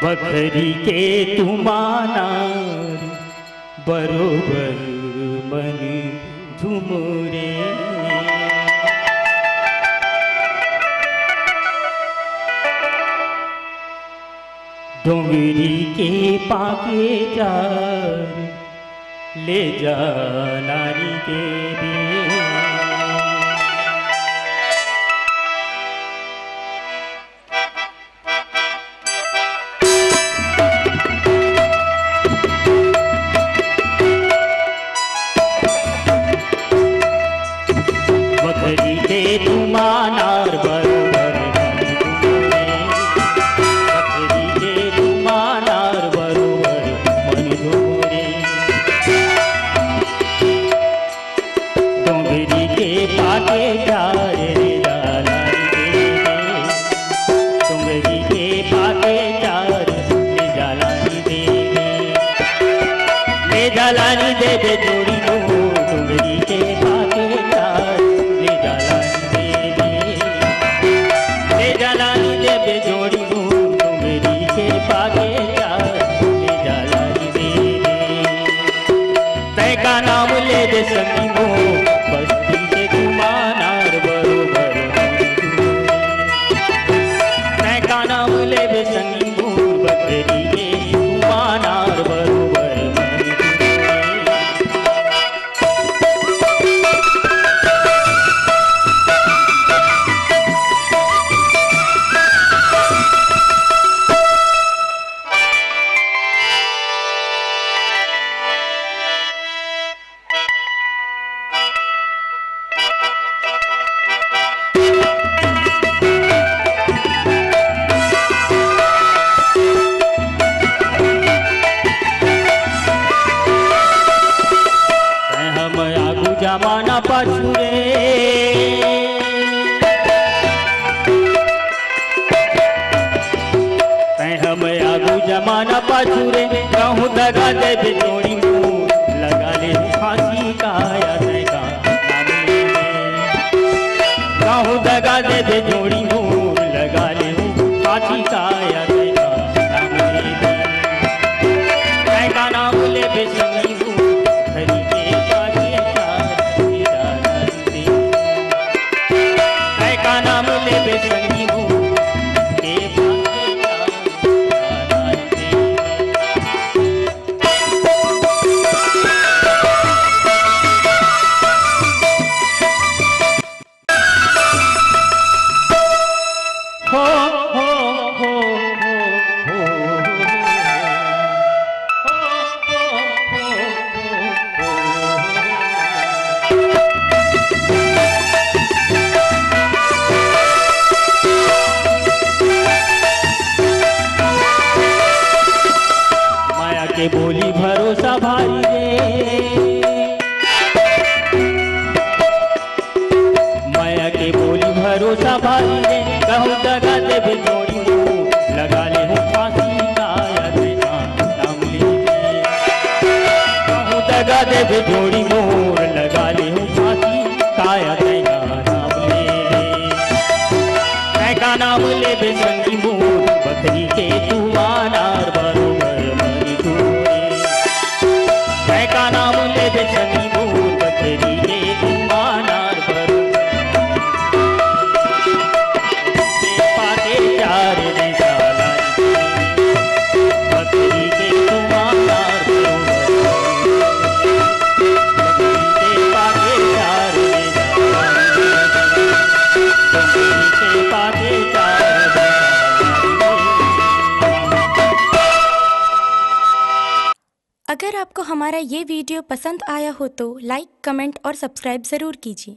बखरी के तुमानार बरोबर मन झुमरे, डोंगरी के पाके जार ले जा नारी देवी। बखरी के तुमानार बरोबर बखरी के तुमानार बरोबर मन झुमरे, डोंगरी के पाके जार ले जा नारी देवी। डोंगरी के पाके जार ले जा नारी देवी, ले जा नारी देवी जोड़ी लो। डोंगरी के पाके जार ले जा नारी देवी जोड़ी लो। डोंगरी के पाके जार ले जा नारी देवी। तय का नाम ले दे सकी मो बस्ती के तुमानार बरोबर मन झुमरे। तय का नाम ले दे सकी मो बखरी के तुमानार बरोबर मन झुमरे। हम आगू जमाना पाछू रे, हम आगू जमाना पाछू रे। कहूँ दगा दे जोड़ी मुँह लगा ले फांसी का या का नाम ले। कहूँ दगा दे जोड़ी मुँह लगा ले फांसी का या का नाम ले। का नाम ले बेसंगी हूँ हरी के पाके जार ले जा नारी देवी। का नाम ले बेसंगी हूँ के पाके जार ले जा नारी देवी। हो हो हो हो माया के बोली भरोसा भारी रे, माया के बोली भरोसा भारी रे। कहूँ दगा दे जोड़ी मुँह लगा ले हूँ फांसी का या का नाम ले। कहूँ दगा दे जोड़ी मुँह लगा ले हूँ फांसी का या का नाम ले। का नाम ले बेसंगी मुँह बखरी के तुमानार बरोबर मन झुमरे। का नाम ले बेसंगी मुँह बखरी के तुमानार बरोबर पाके जार ले जा नारी देवी। बखरी के तुमानार बरोबर बखरी के पाके जार ले जा नारी देवी। बखरी के पाके जार ले जा नारी देवी। अगर आपको हमारा ये वीडियो पसंद आया हो तो लाइक, कमेंट और सब्सक्राइब ज़रूर कीजिए।